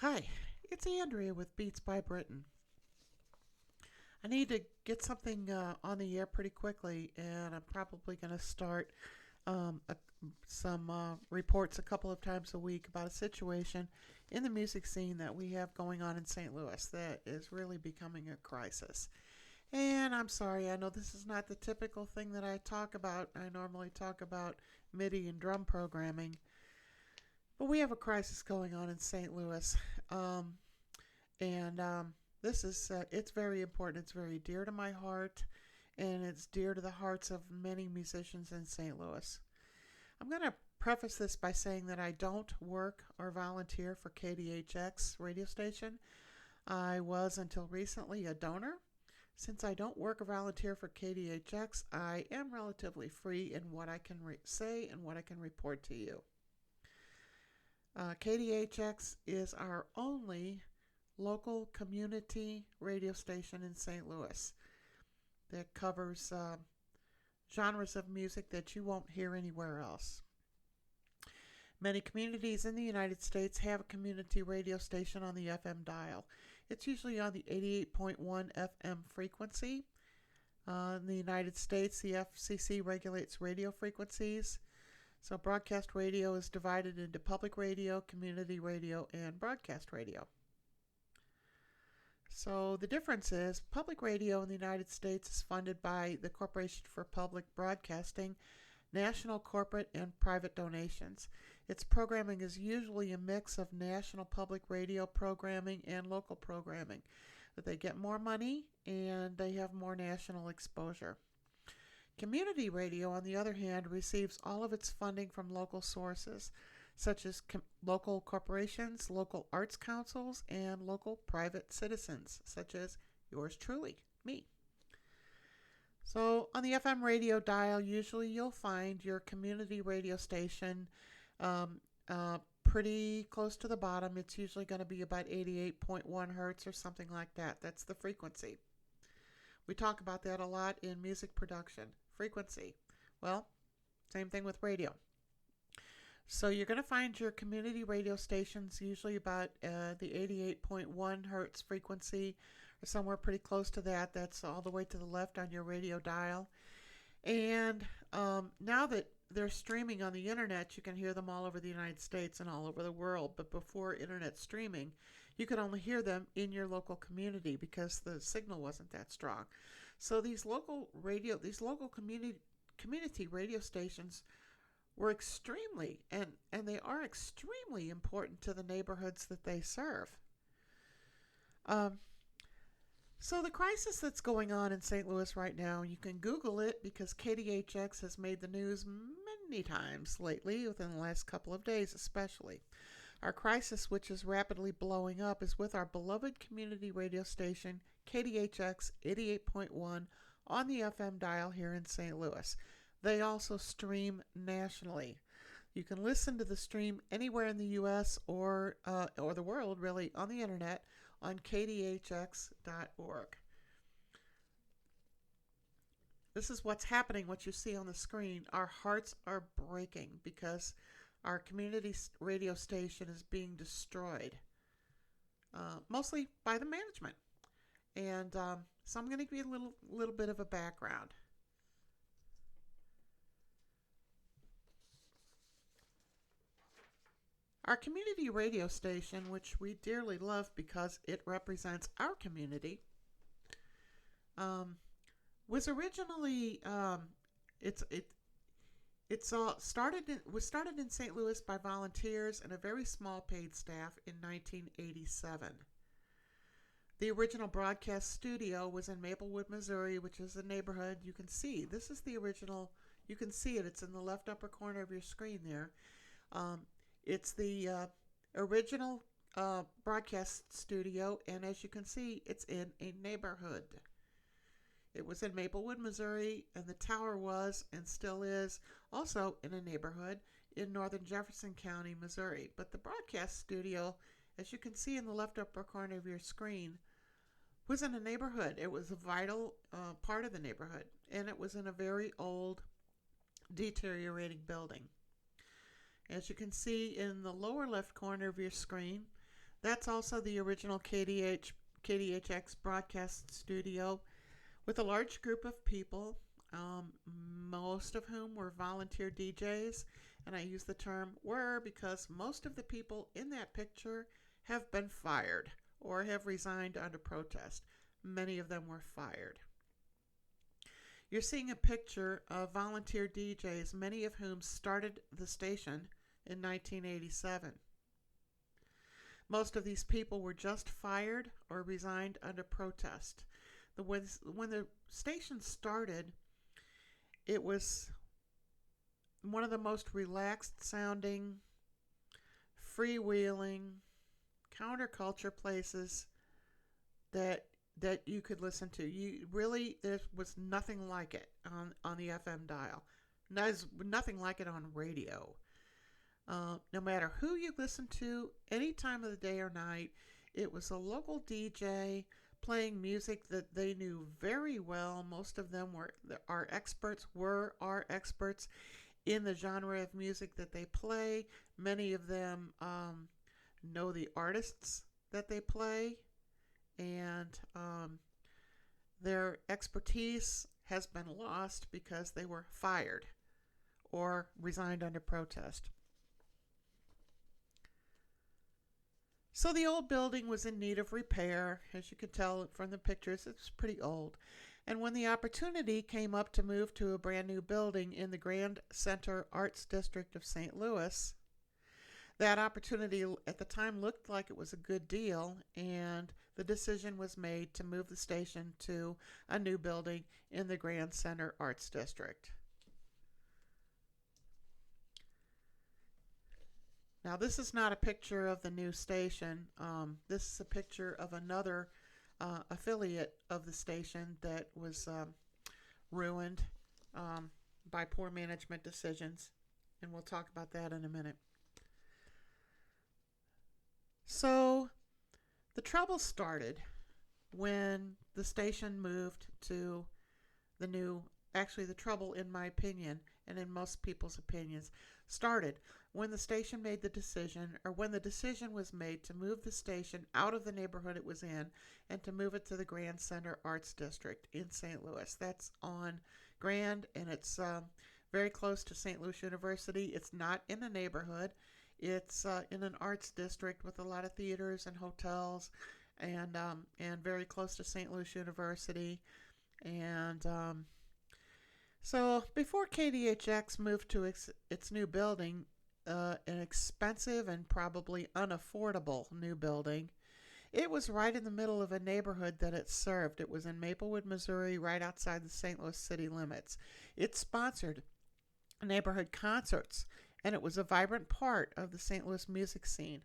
Hi, it's Andrea with Beats by Britain. I need to get something on the air pretty quickly, and I'm probably going to start um, a, some reports a couple of times a week about a situation in the music scene that we have going on in St. Louis that is really becoming a crisis. And I'm sorry, I know this is not the typical thing that I talk about. I normally talk about MIDI and drum programming, but we have a crisis going on in St. Louis. Um, and this is it's very important. It's very dear to my heart, and it's dear to the hearts of many musicians in St. Louis. I'm going to preface this by saying that I don't work or volunteer for KDHX radio station. I was until recently a donor. Since I don't work or volunteer for KDHX, I am relatively free in what I can say and what I can report to you. KDHX is our only local community radio station in St. Louis that covers genres of music that you won't hear anywhere else. Many communities in the United States have a community radio station on the FM dial. It's usually on the 88.1 FM frequency. In the United States, the FCC regulates radio frequencies. So broadcast radio is divided into public radio, community radio, and broadcast radio. So the difference is public radio in the United States is funded by the Corporation for Public Broadcasting, national, corporate, and private donations. Its programming is usually a mix of national public radio programming and local programming. But they get more money and they have more national exposure. Community radio, on the other hand, receives all of its funding from local sources, such as local corporations, local arts councils, and local private citizens, such as yours truly, me. So on the FM radio dial, usually you'll find your community radio station pretty close to the bottom. It's usually going to be about 88.1 hertz or something like that. That's the frequency. We talk about that a lot in music production. Frequency. Well, same thing with radio. So you're going to find your community radio stations usually about the 88.1 hertz frequency or somewhere pretty close to that. That's all the way to the left on your radio dial. And now that they're streaming on the internet, you can hear them all over the United States and all over the world. But before internet streaming, you could only hear them in your local community because the signal wasn't that strong. So these local community radio stations were extremely and they are extremely important to the neighborhoods that they serve. Um, so the crisis that's going on in St. Louis right now, you can Google it because KDHX has made the news many times lately, within the last couple of days especially. Our crisis, which is rapidly blowing up, is with our beloved community radio station, KDHX 88.1, on the FM dial here in St. Louis. They also stream nationally. You can listen to the stream anywhere in the U.S. or the world, really, on the internet on kdhx.org. This is what's happening, what you see on the screen. Our hearts are breaking because our community radio station is being destroyed, mostly by the management. And so I'm going to give you a little bit of a background. Our community radio station, which we dearly love because it represents our community, was originally was started in St. Louis by volunteers and a very small paid staff in 1987. The original broadcast studio was in Maplewood, Missouri, which is a neighborhood you can see. This is the original. You can see it. It's in the left upper corner of your screen there. It's the original broadcast studio, and as you can see, it's in a neighborhood. It was in Maplewood, Missouri, and the tower was and still is also in a neighborhood in northern Jefferson County, Missouri. But the broadcast studio, as you can see in the left upper corner of your screen, was in a neighborhood. It was a vital part of the neighborhood, and it was in a very old, deteriorating building. As you can see in the lower left corner of your screen, That's also the original KDHX broadcast studio with a large group of people, most of whom were volunteer DJs. And I use the term were because most of the people in that picture have been fired or have resigned under protest. Many of them were fired. You're seeing a picture of volunteer DJs, many of whom started the station in 1987. Most of these people were just fired or resigned under protest. When the station started, it was one of the most relaxed sounding, freewheeling, counterculture places that you could listen to. There was nothing like it on the FM dial. There's nothing like it on radio. No matter who you listened to, any time of the day or night, it was a local DJ playing music that they knew very well. Most of them were our experts in the genre of music that they play. Many of them know the artists that they play, and their expertise has been lost because they were fired or resigned under protest. So the old building was in need of repair. As you can tell from the pictures, it's pretty old. And when the opportunity came up to move to a brand new building in the Grand Center Arts District of St. Louis, that opportunity at the time looked like it was a good deal, and the decision was made to move the station to a new building in the Grand Center Arts District. Now, this is not a picture of the new station. This is a picture of another affiliate of the station that was ruined by poor management decisions, and we'll talk about that in a minute. So, the trouble started when the station moved to the trouble, in my opinion, and in most people's opinions, started when the station made the decision, or when the decision was made to move the station out of the neighborhood it was in and to move it to the Grand Center Arts District in St. Louis. That's on Grand, and it's very close to St. Louis University. It's not in a neighborhood. It's in an arts district with a lot of theaters and hotels, and very close to St. Louis University. And so before KDHX moved to its new building, an expensive and probably unaffordable new building, it was right in the middle of a neighborhood that it served. It was in Maplewood, Missouri, right outside the St. Louis city limits. It sponsored neighborhood concerts, and it was a vibrant part of the St. Louis music scene.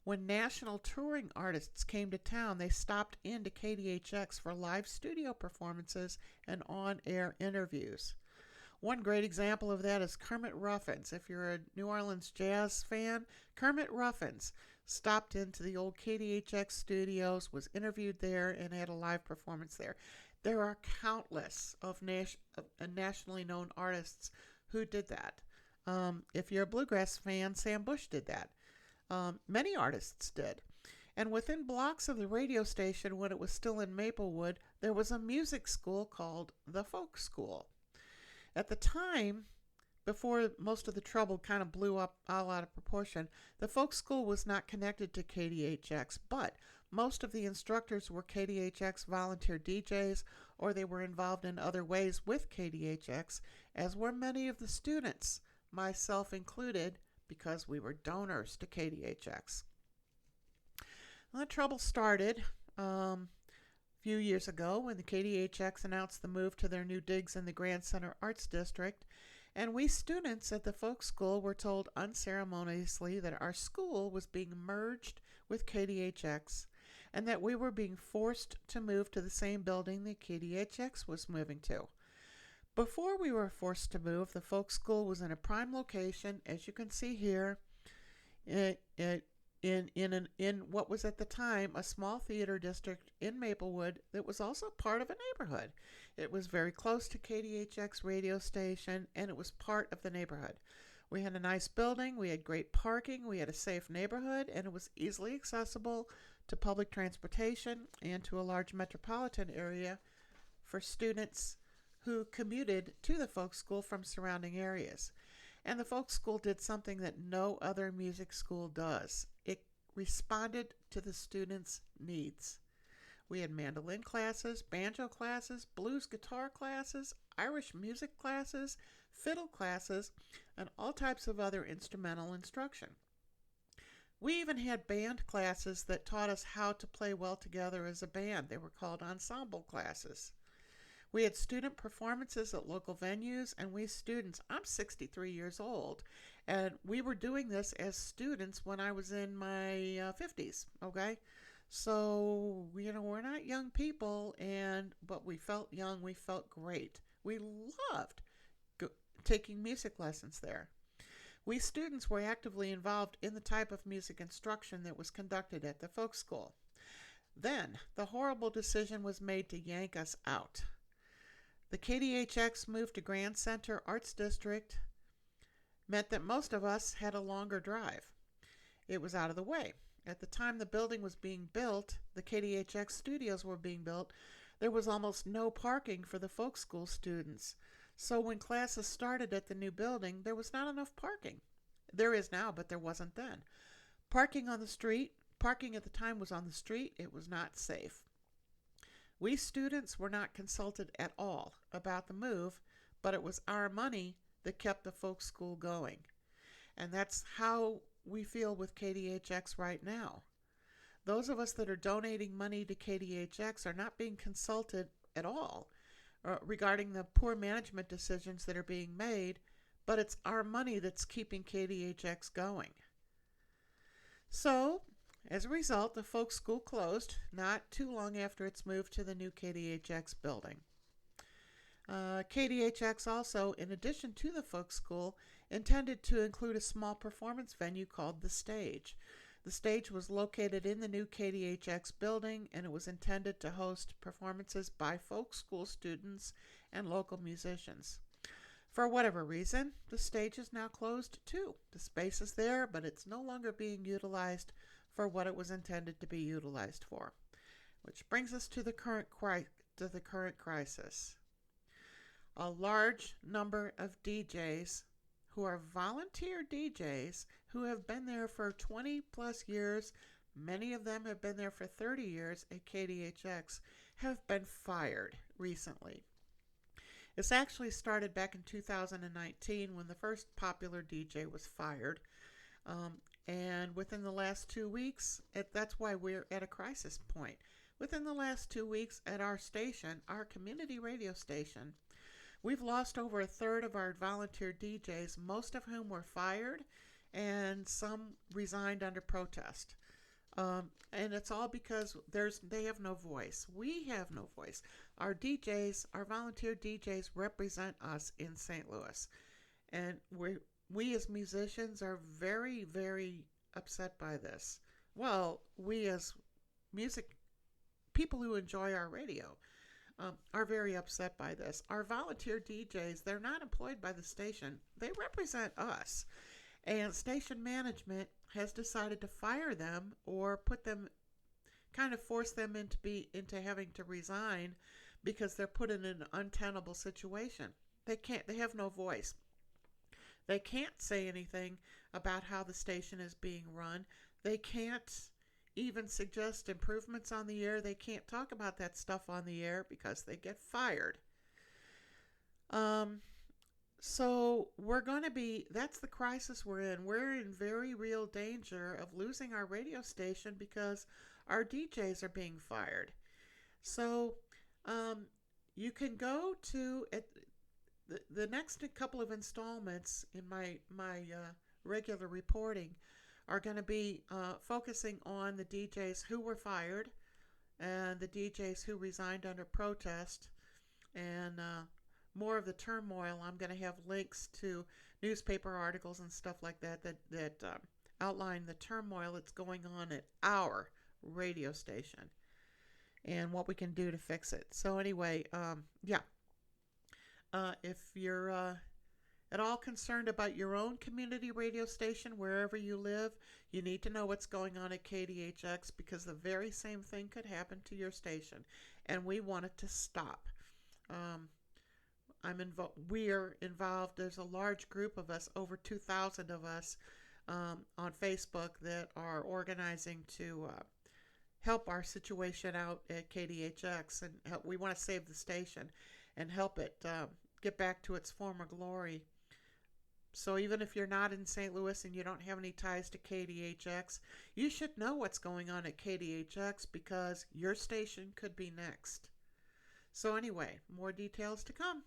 When national touring artists came to town, they stopped into KDHX for live studio performances and on-air interviews. One great example of that is Kermit Ruffins. If you're a New Orleans jazz fan, Kermit Ruffins stopped into the old KDHX studios, was interviewed there, and had a live performance there. There are countless of nationally known artists who did that. If you're a bluegrass fan, Sam Bush did that. Many artists did. And within blocks of the radio station, when it was still in Maplewood, there was a music school called the Folk School. At the time, before most of the trouble kind of blew up all out of proportion, the Folk School was not connected to KDHX, but most of the instructors were KDHX volunteer DJs, or they were involved in other ways with KDHX, as were many of the students, myself included, because we were donors to KDHX. Well, the trouble started a few years ago when the KDHX announced the move to their new digs in the Grand Center Arts District, and we students at the Folk School were told unceremoniously that our school was being merged with KDHX and that we were being forced to move to the same building that KDHX was moving to. Before we were forced to move, the Folk School was in a prime location, as you can see here, in what was at the time a small theater district in Maplewood that was also part of a neighborhood. It was very close to KDHX radio station, and it was part of the neighborhood. We had a nice building, we had great parking, we had a safe neighborhood, and it was easily accessible to public transportation and to a large metropolitan area for students who commuted to the folk school from surrounding areas. And the folk school did something that no other music school does. It responded to the students' needs. We had mandolin classes, banjo classes, blues guitar classes, Irish music classes, fiddle classes, and all types of other instrumental instruction. We even had band classes that taught us how to play well together as a band. They were called ensemble classes. We had student performances at local venues, and we students, I'm 63 years old, and we were doing this as students when I was in my 50s, okay? So, we're not young people, but we felt young, we felt great. We loved taking music lessons there. We students were actively involved in the type of music instruction that was conducted at the folk school. Then, the horrible decision was made to yank us out. The KDHX move to Grand Center Arts District meant that most of us had a longer drive. It was out of the way. At the time the building was being built, the KDHX studios were being built, there was almost no parking for the folk school students. So when classes started at the new building, there was not enough parking. There is now, but there wasn't then. Parking at the time was on the street. It was not safe. We students were not consulted at all about the move, but it was our money that kept the folk school going. And that's how we feel with KDHX right now. Those of us that are donating money to KDHX are not being consulted at all regarding the poor management decisions that are being made, but it's our money that's keeping KDHX going. So, as a result, the folk school closed not too long after its move to the new KDHX building. KDHX also, in addition to the folk school, intended to include a small performance venue called The Stage. The stage was located in the new KDHX building, and it was intended to host performances by folk school students and local musicians. For whatever reason, the stage is now closed too. The space is there, but it's no longer being utilized for what it was intended to be utilized for. Which brings us to the current crisis. A large number of DJs who are volunteer DJs who have been there for 20 plus years, many of them have been there for 30 years at KDHX, have been fired recently. This actually started back in 2019 when the first popular DJ was fired. And within the last 2 weeks, that's why we're at a crisis point. Within the last 2 weeks at our station, our community radio station, we've lost over a third of our volunteer DJs, most of whom were fired, and some resigned under protest. And it's all because they have no voice. We have no voice. Our DJs, our volunteer DJs, represent us in St. Louis. And we as musicians are very, very upset by this. Well, we as people who enjoy our radio are very upset by this. Our volunteer DJs, they're not employed by the station. They represent us. And station management has decided to fire them or force them into having to resign because they're put in an untenable situation. They have no voice. They can't say anything about how the station is being run. They can't even suggest improvements on the air. They can't talk about that stuff on the air because they get fired. So that's the crisis we're in. We're in very real danger of losing our radio station because our DJs are being fired. So you can go to the next couple of installments in my regular reporting are going to be focusing on the DJs who were fired and the DJs who resigned under protest and more of the turmoil. I'm going to have links to newspaper articles and stuff like that outline the turmoil that's going on at our radio station and what we can do to fix it. So anyway, if you're at all concerned about your own community radio station wherever you live, you need to know what's going on at KDHX, because the very same thing could happen to your station, and we want it to stop. Um, we're involved. There's a large group of us, over 2,000 of us, on Facebook that are organizing to help our situation out at KDHX, and we want to save the station and help it get back to its former glory. So even if you're not in St. Louis and you don't have any ties to KDHX, you should know what's going on at KDHX, because your station could be next. So anyway, more details to come.